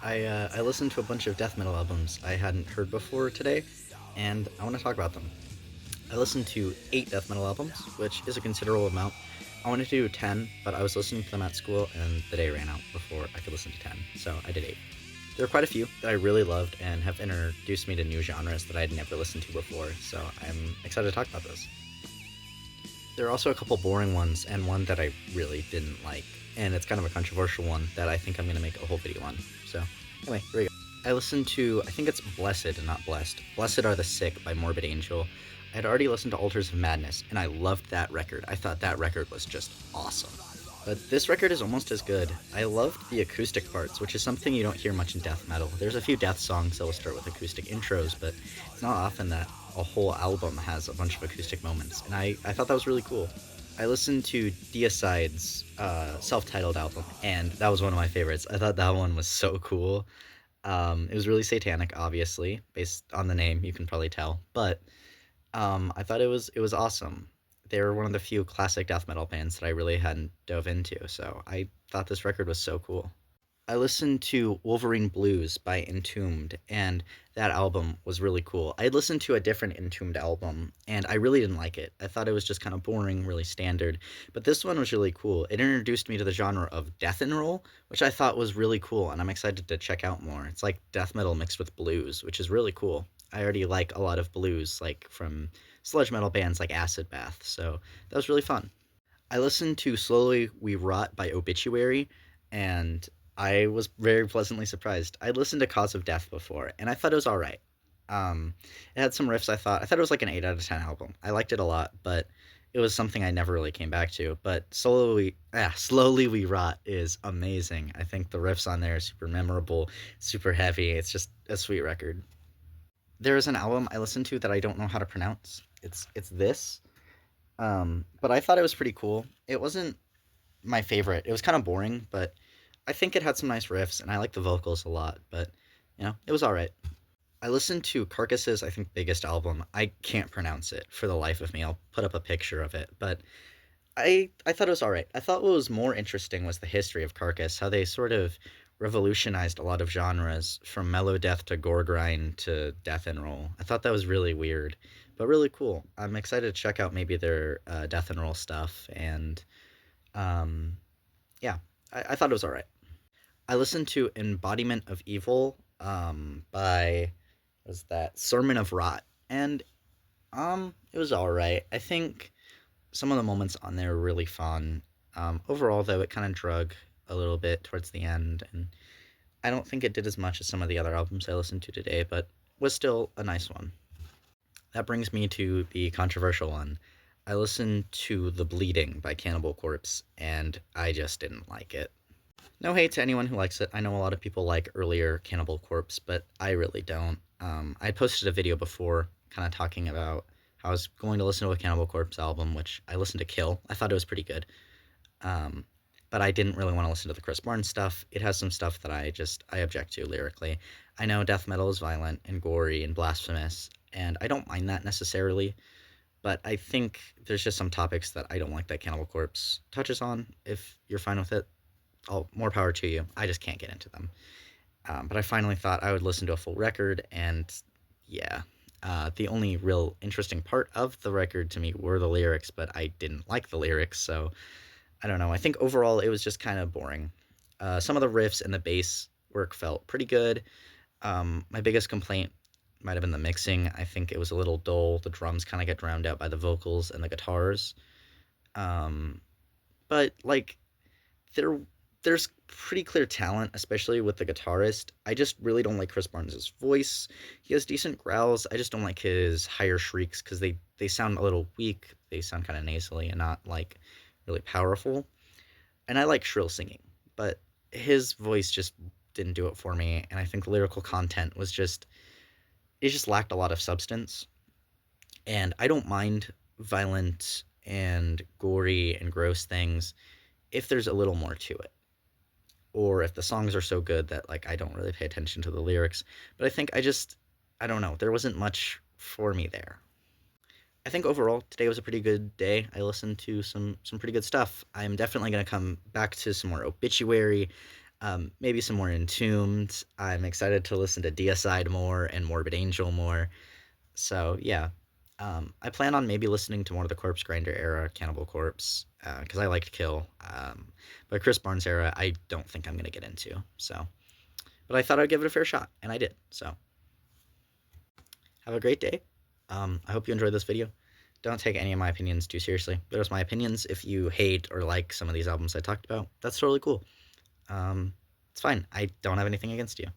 I listened to a bunch of death metal albums I hadn't heard before today, and I want to talk about them. I listened to 8 death metal albums, which is a considerable amount. I wanted to do 10, but I was listening to them at school, and the day ran out before I could listen to 10, so I did 8. There are quite a few that I really loved and have introduced me to new genres that I'd never listened to before, so I'm excited to talk about those. There are also a couple boring ones, and one that I really didn't like, and it's kind of a controversial one that I think I'm going to make a whole video on. So, anyway, here we go. I listened to, I think it's Blessed and not Blessed. Blessed Are the Sick by Morbid Angel. I had already listened to Altars of Madness, and I loved that record. I thought that record was just awesome. But this record is almost as good. I loved the acoustic parts, which is something you don't hear much in death metal. There's a few death songs that will start with acoustic intros, but it's not often that a whole album has a bunch of acoustic moments, and I thought that was really cool. I listened to Deicide's self-titled album, and that was one of my favorites. I thought that one was so cool. It was really satanic, obviously, based on the name. You can probably tell, but I thought it was awesome. They were one of the few classic death metal bands that I really hadn't dove into, so I thought this record was so cool. I listened to Wolverine Blues by Entombed, and that album was really cool. I had listened to a different Entombed album, and I really didn't like it. I thought it was just kind of boring, really standard. But this one was really cool. It introduced me to the genre of death and roll, which I thought was really cool, and I'm excited to check out more. It's like death metal mixed with blues, which is really cool. I already like a lot of blues, like from sludge metal bands like Acid Bath, so that was really fun. I listened to Slowly We Rot by Obituary, and I was very pleasantly surprised. I'd listened to Cause of Death before, and I thought it was all right. It had some riffs. I thought it was like an 8 out of 10 album. I liked it a lot, but it was something I never really came back to. But Slowly We Rot is amazing. I think the riffs on there are super memorable, super heavy. It's just a sweet record. There is an album I listened to that I don't know how to pronounce. It's this, but I thought it was pretty cool. It wasn't my favorite. It was kind of boring, but I think it had some nice riffs, and I like the vocals a lot. But it was all right. I listened to Carcass's, I think, biggest album. I can't pronounce it for the life of me. I'll put up a picture of it, but I thought it was all right. I thought what was more interesting was the history of Carcass, how they sort of revolutionized a lot of genres from mellow death to gore grind to death and roll. I thought that was really weird, but really cool. I'm excited to check out maybe their death and roll stuff, and um, yeah, I thought it was all right. I listened to Embodiment of Evil by was that Sermon of Rot, and it was all right. I think some of the moments on there were really fun. Overall, though, it kind of drug a little bit towards the end, and I don't think it did as much as some of the other albums I listened to today, but was still a nice one. That brings me to the controversial one. I listened to The Bleeding by Cannibal Corpse, and I just didn't like it. No hate to anyone who likes it. I know a lot of people like earlier Cannibal Corpse, but I really don't. I posted a video before kind of talking about how I was going to listen to a Cannibal Corpse album, which I listened to Kill. I thought it was pretty good. Um, but I didn't really want to listen to the Chris Barnes stuff. It has some stuff that I object to lyrically. I know death metal is violent and gory and blasphemous, and I don't mind that necessarily, but I think there's just some topics that I don't like that Cannibal Corpse touches on. If you're fine with it, all more power to you. I just can't get into them. But I finally thought I would listen to a full record, and yeah. The only real interesting part of the record to me were the lyrics, but I didn't like the lyrics, so I don't know. I think overall it was just kind of boring. Some of the riffs and the bass work felt pretty good. My biggest complaint might have been the mixing. I think it was a little dull. The drums kind of get drowned out by the vocals and the guitars. Um, but like there there's pretty clear talent, especially with the guitarist. I just really don't like Chris Barnes' voice. He has decent growls. I just don't like his higher shrieks because they sound a little weak. They sound kind of nasally and not like really powerful. And I like shrill singing, but his voice just didn't do it for me. And I think the lyrical content was just it just lacked a lot of substance. And I don't mind violent and gory and gross things if there's a little more to it, or if the songs are so good that like I don't really pay attention to the lyrics. But I think I don't know, there wasn't much for me there. I think overall today was a pretty good day. I listened to some pretty good stuff. I'm definitely going to come back to some more Obituary. Maybe some more Entombed. I'm excited to listen to Deicide more and Morbid Angel more. So yeah, I plan on maybe listening to more of the Corpse Grinder era, Cannibal Corpse, because I liked Kill. But Chris Barnes era, I don't think I'm gonna get into. So, but I thought I'd give it a fair shot, and I did. So, have a great day. I hope you enjoyed this video. Don't take any of my opinions too seriously. They're just my opinions. If you hate or like some of these albums I talked about, that's totally cool. It's fine. I don't have anything against you.